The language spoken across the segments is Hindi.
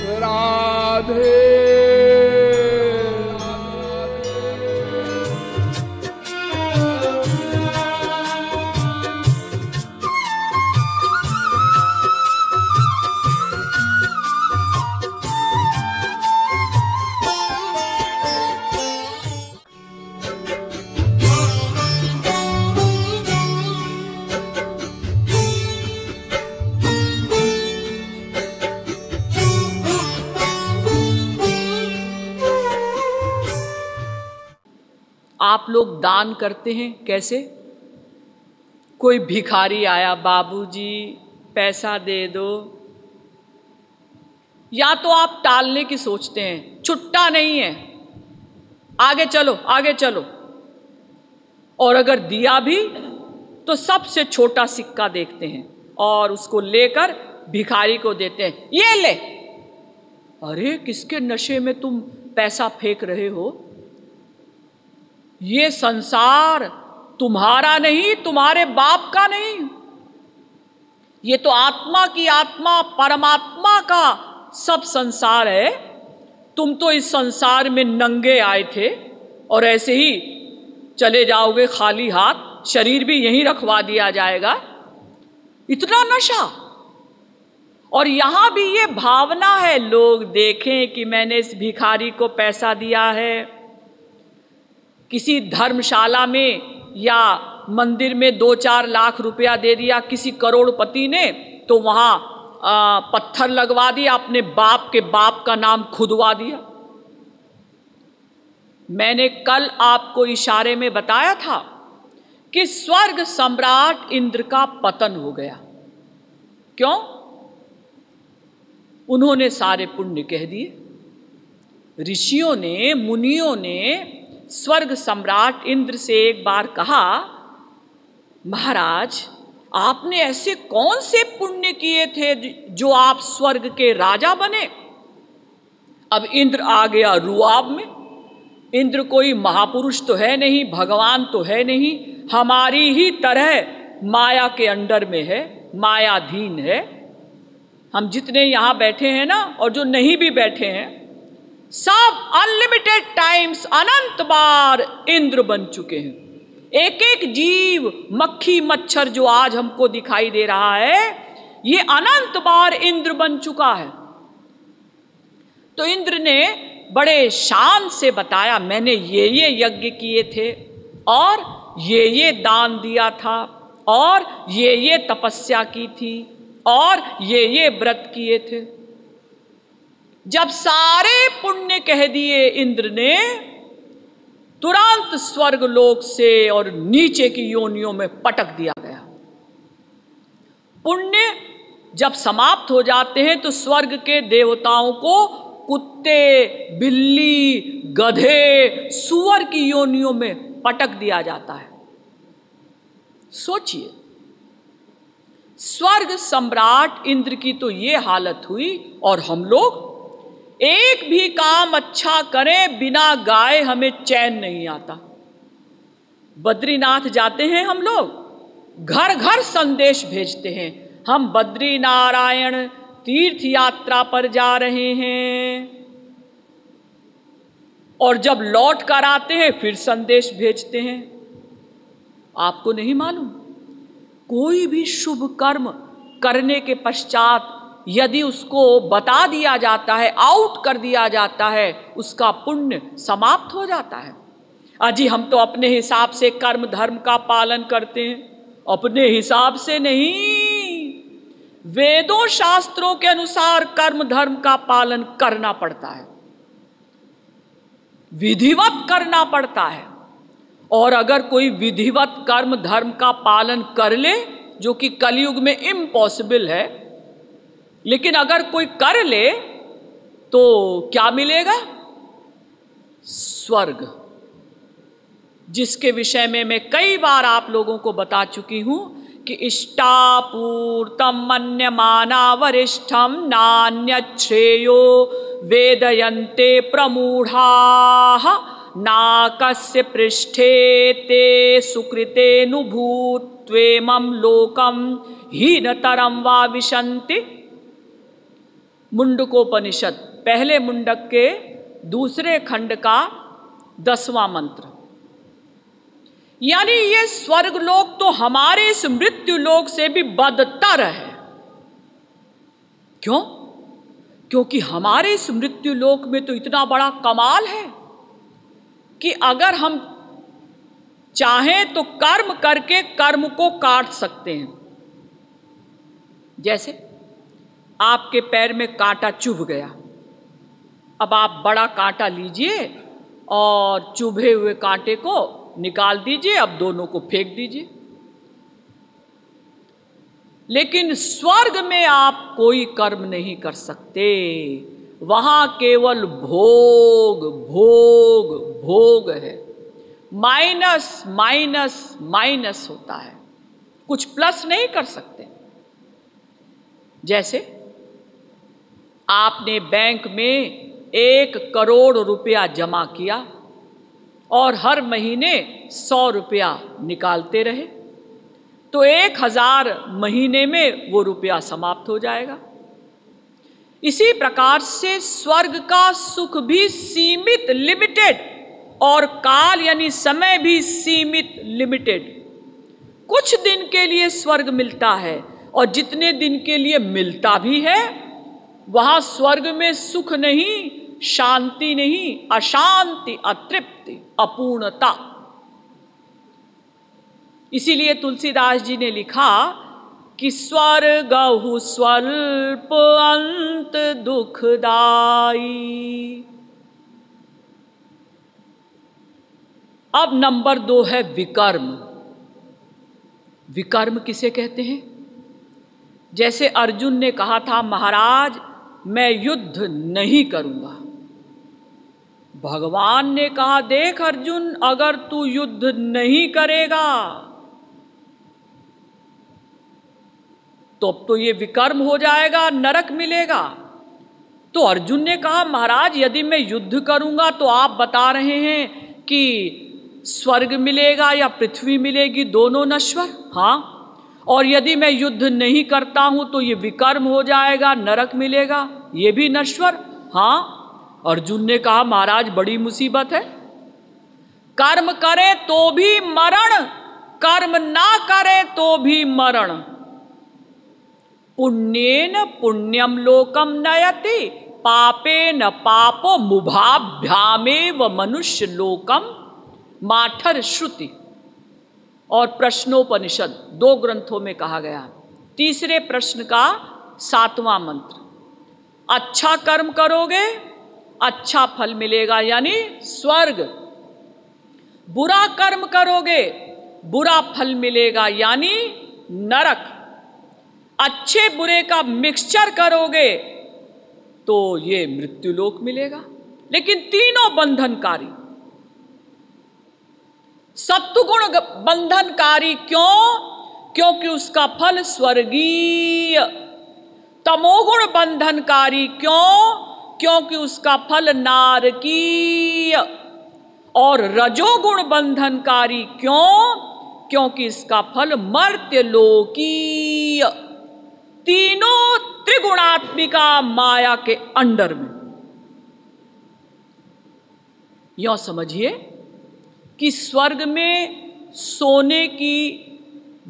राधे। आप लोग दान करते हैं कैसे? कोई भिखारी आया, बाबूजी पैसा दे दो, या तो आप टालने की सोचते हैं, छुट्टा नहीं है, आगे चलो आगे चलो, और अगर दिया भी तो सबसे छोटा सिक्का देखते हैं और उसको लेकर भिखारी को देते हैं, ये ले। अरे किसके नशे में तुम पैसा फेंक रहे हो? ये संसार तुम्हारा नहीं, तुम्हारे बाप का नहीं, ये तो आत्मा की आत्मा, परमात्मा का सब संसार है। तुम तो इस संसार में नंगे आए थे और ऐसे ही चले जाओगे खाली हाथ, शरीर भी यहीं रखवा दिया जाएगा। इतना नशा। और यहां भी ये भावना है, लोग देखें कि मैंने इस भिखारी को पैसा दिया है। किसी धर्मशाला में या मंदिर में 2-4 लाख रुपया दे दिया किसी करोड़पति ने, तो वहां पत्थर लगवा दिया, अपने बाप के बाप का नाम खुदवा दिया। मैंने कल आपको इशारे में बताया था कि स्वर्ग सम्राट इंद्र का पतन हो गया। क्यों? उन्होंने सारे पुण्य कह दिए। ऋषियों ने, मुनियों ने स्वर्ग सम्राट इंद्र से एक बार कहा, महाराज आपने ऐसे कौन से पुण्य किए थे जो आप स्वर्ग के राजा बने? अब इंद्र आ गया रुआब में। इंद्र कोई महापुरुष तो है नहीं, भगवान तो है नहीं, हमारी ही तरह माया के अंडर में है, मायाधीन है। हम जितने यहां बैठे हैं ना, और जो नहीं भी बैठे हैं, सब अनलिमिटेड टाइम्स, अनंत बार इंद्र बन चुके हैं। एक एक जीव, मक्खी मच्छर जो आज हमको दिखाई दे रहा है, ये अनंत बार इंद्र बन चुका है। तो इंद्र ने बड़े शान से बताया, मैंने ये यज्ञ किए थे, और ये दान दिया था, और ये तपस्या की थी, और ये व्रत किए थे। जब सारे पुण्य कह दिए इंद्र ने, तुरंत स्वर्ग लोक से और नीचे की योनियों में पटक दिया गया। पुण्य जब समाप्त हो जाते हैं तो स्वर्ग के देवताओं को कुत्ते, बिल्ली, गधे, सुअर की योनियों में पटक दिया जाता है। सोचिए, स्वर्ग सम्राट इंद्र की तो ये हालत हुई, और हम लोग एक भी काम अच्छा करें बिना गाए हमें चैन नहीं आता। बद्रीनाथ जाते हैं हम लोग, घर घर संदेश भेजते हैं, हम बद्री नारायण तीर्थ यात्रा पर जा रहे हैं, और जब लौट कर आते हैं फिर संदेश भेजते हैं। आपको नहीं मालूम, कोई भी शुभ कर्म करने के पश्चात यदि उसको बता दिया जाता है, आउट कर दिया जाता है, उसका पुण्य समाप्त हो जाता है। अजी हम तो अपने हिसाब से कर्म धर्म का पालन करते हैं, अपने हिसाब से नहीं, वेदों शास्त्रों के अनुसार कर्म धर्म का पालन करना पड़ता है, विधिवत करना पड़ता है। और अगर कोई विधिवत कर्म धर्म का पालन कर ले, जो कि कलयुग में इम्पॉसिबल है, लेकिन अगर कोई कर ले तो क्या मिलेगा? स्वर्ग, जिसके विषय में मैं कई बार आप लोगों को बता चुकी हूं कि इष्टापूर्तम मन्यमाना वरिष्ठम नान्यच्छ्रेयो वेदयन्ते प्रमूढ़ाः नाकस्य पृष्ठे ते सुकृतेनुभूत्वेमं लोकं हीनतरं वा विशन्ति। मुंडकोपनिषद पहले मुंडक के दूसरे खंड का 10वां मंत्र। यानी ये स्वर्ग लोक तो हमारे इस मृत्यु लोक से भी बदतर है। क्यों? क्योंकि हमारे इस मृत्यु लोक में तो इतना बड़ा कमाल है कि अगर हम चाहें तो कर्म करके कर्म को काट सकते हैं। जैसे आपके पैर में कांटा चुभ गया, अब आप बड़ा कांटा लीजिए और चुभे हुए कांटे को निकाल दीजिए, अब दोनों को फेंक दीजिए। लेकिन स्वर्ग में आप कोई कर्म नहीं कर सकते, वहां केवल भोग भोग भोग है। माइनस माइनस माइनस होता है, कुछ प्लस नहीं कर सकते। जैसे आपने बैंक में 1 करोड़ रुपया जमा किया और हर महीने 100 रुपया निकालते रहे, तो 1000 महीने में वो रुपया समाप्त हो जाएगा। इसी प्रकार से स्वर्ग का सुख भी सीमित लिमिटेड और काल यानी समय भी सीमित लिमिटेड। कुछ दिन के लिए स्वर्ग मिलता है और जितने दिन के लिए मिलता भी है वहां स्वर्ग में सुख नहीं, शांति नहीं, अशांति, अतृप्ति, अपूर्णता। इसीलिए तुलसीदास जी ने लिखा कि स्वर्गहु स्वल्प अंत दुखदाई। अब नंबर 2 है विकर्म। विकर्म किसे कहते हैं? जैसे अर्जुन ने कहा था, महाराज मैं युद्ध नहीं करूंगा। भगवान ने कहा, देख अर्जुन, अगर तू युद्ध नहीं करेगा तो अब तो ये विकर्म हो जाएगा, नरक मिलेगा। तो अर्जुन ने कहा, महाराज यदि मैं युद्ध करूंगा तो आप बता रहे हैं कि स्वर्ग मिलेगा या पृथ्वी मिलेगी, दोनों नश्वर। हाँ, और यदि मैं युद्ध नहीं करता हूं तो ये विकर्म हो जाएगा, नरक मिलेगा, ये भी नश्वर। हाँ। अर्जुन ने कहा, महाराज बड़ी मुसीबत है, कर्म करे तो भी मरण, कर्म ना करे तो भी मरण। पुण्येन पुण्यम लोकम नयति, पापेन पापो मुभाभ्यामेव मनुष्य लोकम। माठर श्रुति और प्रश्नोपनिषद 2 ग्रंथों में कहा गया। तीसरे प्रश्न का 7वां मंत्र, अच्छा कर्म करोगे अच्छा फल मिलेगा यानी स्वर्ग, बुरा कर्म करोगे बुरा फल मिलेगा यानी नरक, अच्छे बुरे का मिक्सचर करोगे तो ये मृत्युलोक मिलेगा। लेकिन तीनों बंधनकारी। सत्वगुण बंधनकारी क्यों? क्योंकि उसका फल स्वर्गीय। तमोगुण बंधनकारी क्यों? क्योंकि उसका फल नारकीय। और रजोगुण बंधनकारी क्यों? क्योंकि इसका फल मर्त्यलोकीय। तीनों त्रिगुणात्मिका माया के अंडर में। यह समझिए कि स्वर्ग में सोने की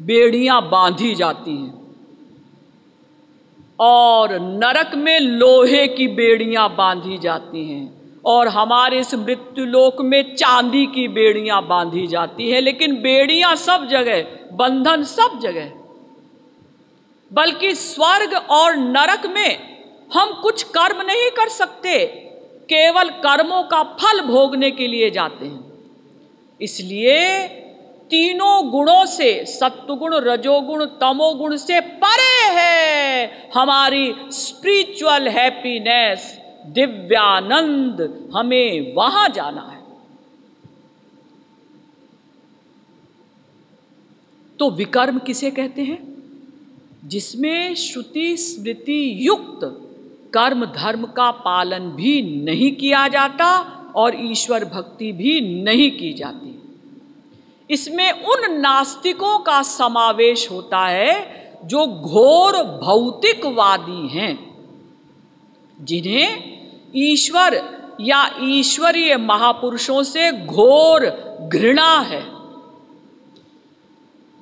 बेड़ियां बांधी जाती हैं और नरक में लोहे की बेड़ियां बांधी जाती हैं, और हमारे इस मृत्युलोक में चांदी की बेड़ियां बांधी जाती हैं। लेकिन बेड़ियां सब जगह, बंधन सब जगह। बल्कि स्वर्ग और नरक में हम कुछ कर्म नहीं कर सकते, केवल कर्मों का फल भोगने के लिए जाते हैं। इसलिए तीनों गुणों से, सत्वगुण रजोगुण तमोगुण से परे है हमारी स्पिरिचुअल हैप्पीनेस, दिव्यानंद। हमें वहां जाना है। तो विकर्म किसे कहते हैं? जिसमें श्रुति स्मृति युक्त कर्म धर्म का पालन भी नहीं किया जाता और ईश्वर भक्ति भी नहीं की जाती। इसमें उन नास्तिकों का समावेश होता है जो घोर भौतिकवादी हैं। जिन्हें ईश्वर या ईश्वरीय महापुरुषों से घोर घृणा है,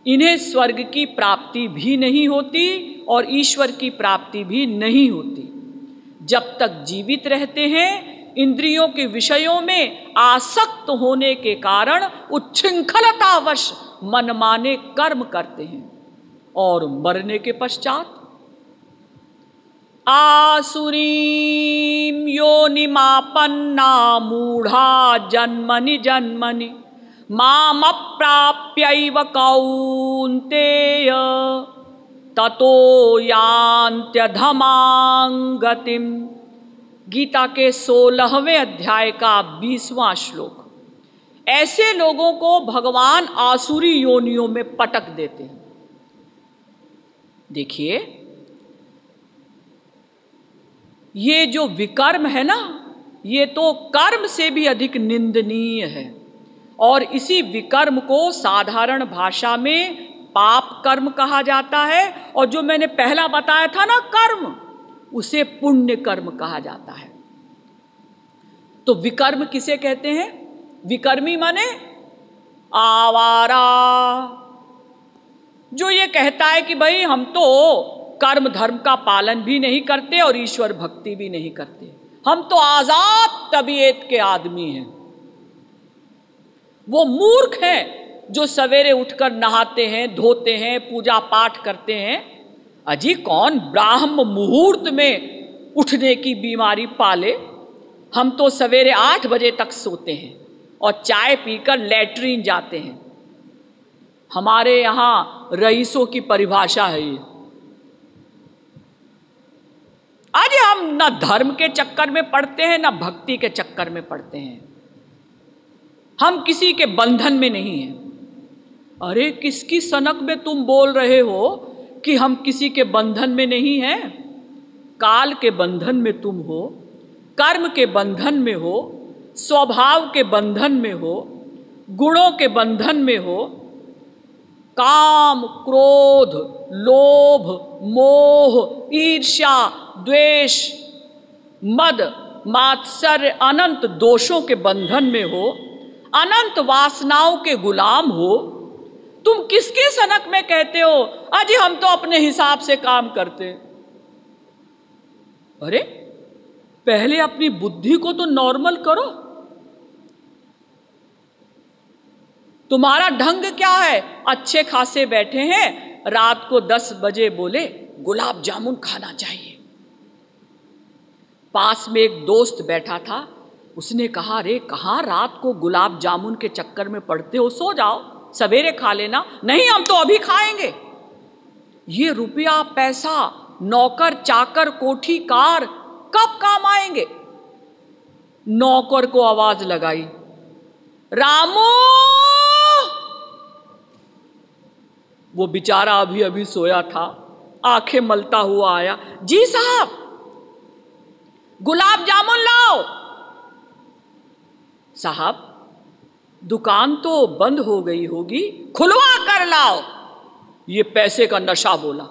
इन्हें स्वर्ग की प्राप्ति भी नहीं होती और ईश्वर की प्राप्ति भी नहीं होती। जब तक जीवित रहते हैं इंद्रियों के विषयों में आसक्त होने के कारण उच्छृंखलतावश मनमाने कर्म करते हैं और मरने के पश्चात आसुरीं योनिमापन्ना मूढ़ा जन्मनि जन्मनि मामप्राप्यैव कौन्तेय ततो यान्त्यधमां गतिम। गीता के 16वें अध्याय का 20वां श्लोक। ऐसे लोगों को भगवान आसुरी योनियों में पटक देते हैं। देखिए, ये जो विकर्म है ना, ये तो कर्म से भी अधिक निंदनीय है और इसी विकर्म को साधारण भाषा में पाप कर्म कहा जाता है और जो मैंने पहला बताया था ना कर्म, उसे पुण्य कर्म कहा जाता है। तो विकर्म किसे कहते हैं? विकर्मी माने आवारा, जो ये कहता है कि भाई हम तो कर्म धर्म का पालन भी नहीं करते और ईश्वर भक्ति भी नहीं करते, हम तो आजाद तबीयत के आदमी हैं। वो मूर्ख हैं जो सवेरे उठकर नहाते हैं, धोते हैं, पूजा पाठ करते हैं। अजी कौन ब्राह्म मुहूर्त में उठने की बीमारी पाले? हम तो सवेरे 8 बजे तक सोते हैं और चाय पीकर लैट्रीन जाते हैं। हमारे यहाँ रईसों की परिभाषा है ये। आज हम न धर्म के चक्कर में पड़ते हैं न भक्ति के चक्कर में पड़ते हैं। हम किसी के बंधन में नहीं हैं। अरे किसकी सनक में तुम बोल रहे हो कि हम किसी के बंधन में नहीं हैं? काल के बंधन में तुम हो, कर्म के बंधन में हो, स्वभाव के बंधन में हो, गुणों के बंधन में हो। काम, क्रोध, लोभ, मोह, ईर्ष्या, द्वेष, मद, मात्सर्य, अनंत दोषों के बंधन में हो, अनंत वासनाओं के गुलाम हो। तुम किसके सनक में कहते हो अजी हम तो अपने हिसाब से काम करते? अरे पहले अपनी बुद्धि को तो नॉर्मल करो। तुम्हारा ढंग क्या है? अच्छे खासे बैठे हैं, रात को 10 बजे बोले गुलाब जामुन खाना चाहिए। पास में एक दोस्त बैठा था, उसने कहा अरे कहाँ रात को गुलाब जामुन के चक्कर में पड़ते हो, सो जाओ, सवेरे खा लेना। नहीं हम तो अभी खाएंगे। ये रुपया पैसा, नौकर चाकर, कोठी कार कब काम आएंगे? नौकर को आवाज लगाई, रामू। वो बेचारा अभी अभी सोया था, आंखें मलता हुआ आया। जी साहब गुलाब जामुन लाओ। साहब दुकान तो बंद हो गई होगी, खुलवा कर लाओ। ये पैसे का नशा बोला।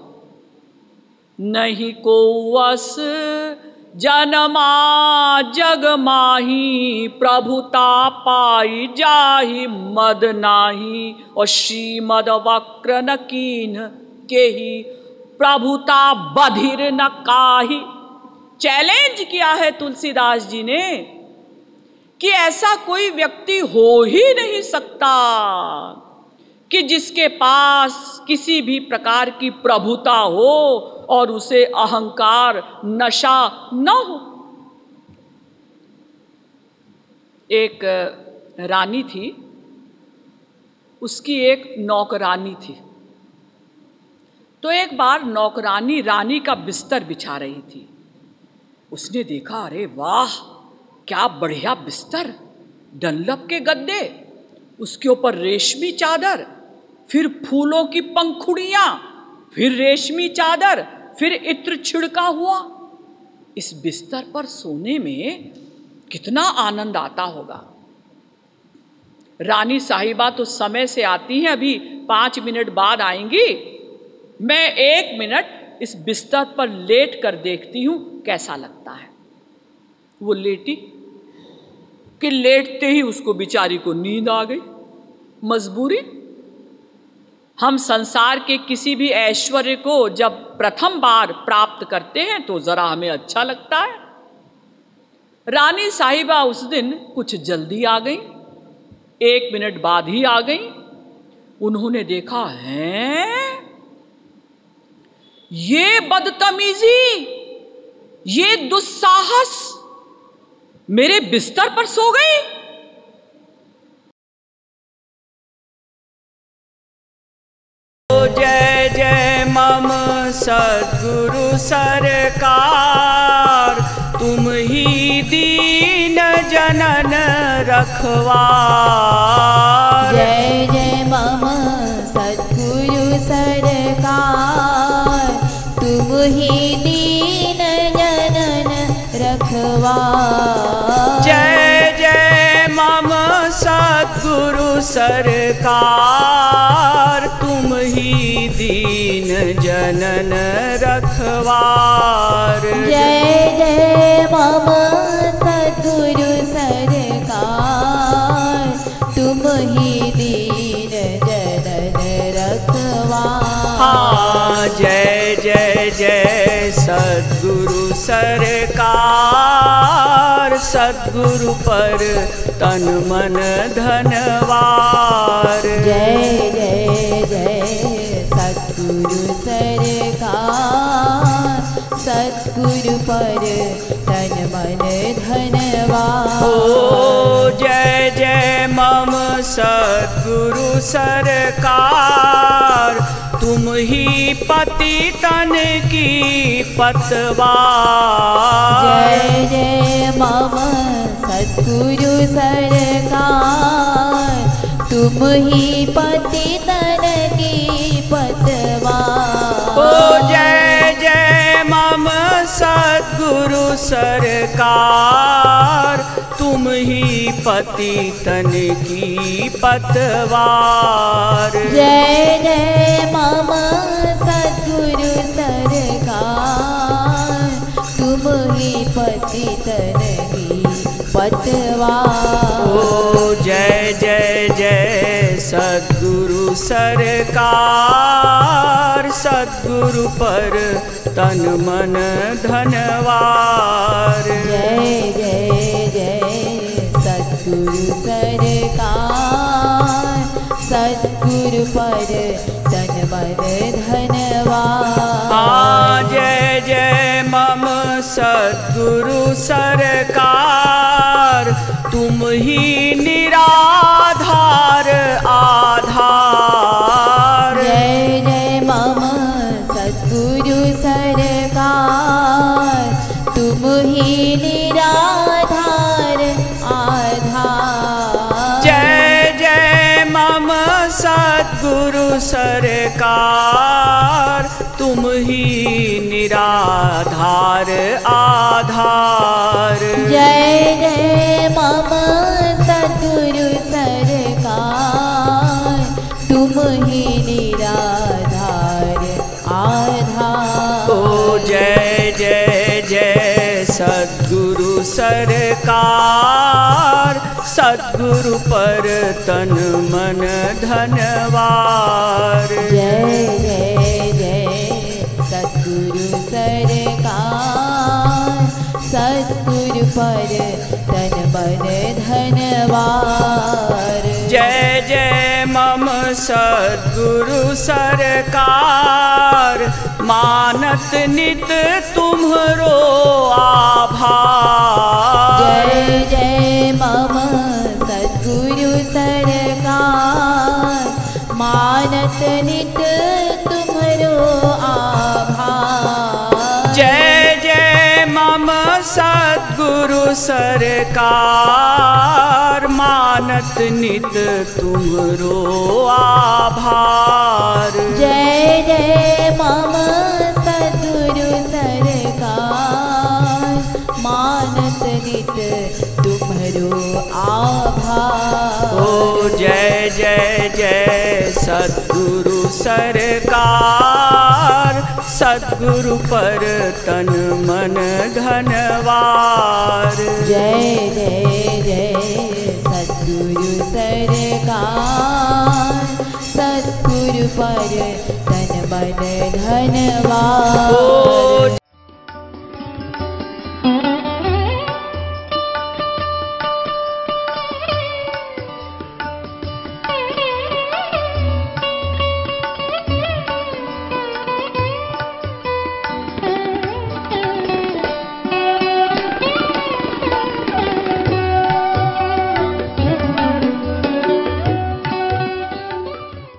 नहीं को वस जनमा जग माही, प्रभुता पाई जाहि मद नाही। और श्रीमद वक्र न कीन के ही, प्रभुता बधिर न काहि। चैलेंज किया है तुलसीदास जी ने कि ऐसा कोई व्यक्ति हो ही नहीं सकता कि जिसके पास किसी भी प्रकार की प्रभुता हो और उसे अहंकार नशा न हो। एक रानी थी, उसकी एक नौकरानी थी। तो एक बार नौकरानी रानी का बिस्तर बिछा रही थी। उसने देखा अरे वाह क्या बढ़िया बिस्तर, डनलप के गद्दे, उसके ऊपर रेशमी चादर, फिर फूलों की पंखुड़ियां, फिर रेशमी चादर, फिर इत्र छिड़का हुआ। इस बिस्तर पर सोने में कितना आनंद आता होगा। रानी साहिबा तो समय से आती हैं, अभी 5 मिनट बाद आएंगी। मैं 1 मिनट इस बिस्तर पर लेट कर देखती हूं कैसा लगता है। वो लेटी कि लेटते ही उसको बेचारी को नींद आ गई। मजबूरी। हम संसार के किसी भी ऐश्वर्य को जब प्रथम बार प्राप्त करते हैं तो जरा हमें अच्छा लगता है। रानी साहिबा उस दिन कुछ जल्दी आ गई, 1 मिनट बाद ही आ गई। उन्होंने देखा है ये बदतमीजी, ये दुस्साहस मेरे बिस्तर पर सो गई। जय जय मम सद्गुरु सरकार, तुम ही दीन जनन रखवार। जय जय मम सद्गुरु सरकार, तुम ही दीन जनन रखवार। जय जय मम सद्गुरु सरकार, तुम ही दीन जनन रखवार। जय जय मम सद्गुरु सरकार, तुम ही दीन जनन रखवार। हाँ जय जय जय सद्गुरु सरकार, सद्गुरु पर तन मन धनवार। जय जय जय सद्गुरु सरकार, सद्गुरु पर तन मन धनवार। ओ जय जय मम सद्गुरु सरकार, तुम ही पति तन की पतवार। जय जय मम सद्गुरु सरकार, तुम ही पति तन की पतवार। ओ जय जय मम सद्गुरु सरकार, तुम ही पति तन की पतवार। जय जय मम सद्गुरु सरकार, तुम ही पति तन की पतवार। ओ जय जय जय सद्गुरु सरकार, सद्गुरु पर तन मन धनवार। जय जय जय सद्गुरु सरकार, सद्गुरु पर तन मन धनवार। हाँ जय जय मम सद्गुरु सरकार, तुम ही निराधार आधार। जय जय मम सद्गुरु सरकार, तुम ही निराधार आधार। जय जय मम सद्गुरु सरकार, तुम ही निराधार आधार। जय जय मम सद्गुरु सरकार, तुम ही निराधार आधार। ओ जय जय जय सद्गुरु सरकार, सद्गुरु पर तन मन धनवार। जय जय जय सद्गुरु सरकार, सद्गुरु पर तन मन धनवार। जय जय मम सद्गुरु सरकार, मानत नित तुम्हरो आभार। जय जय मम सद्गुरु सरकार, मानत नित तुम्हरो आभार। जय जय मम सद्गुरु सरकार, मानत नित तुम्हरो आभार। जय जय मम सद्गुरु सरकार, मानत नित तुम्हरो आभार। ओ जय जय जय सद्गुरु सरकार, सद्गुरु पर तन मन धनवार। जय जय जय सद्गुरु सरकार, सद्गुरु पर तन मन धनवार।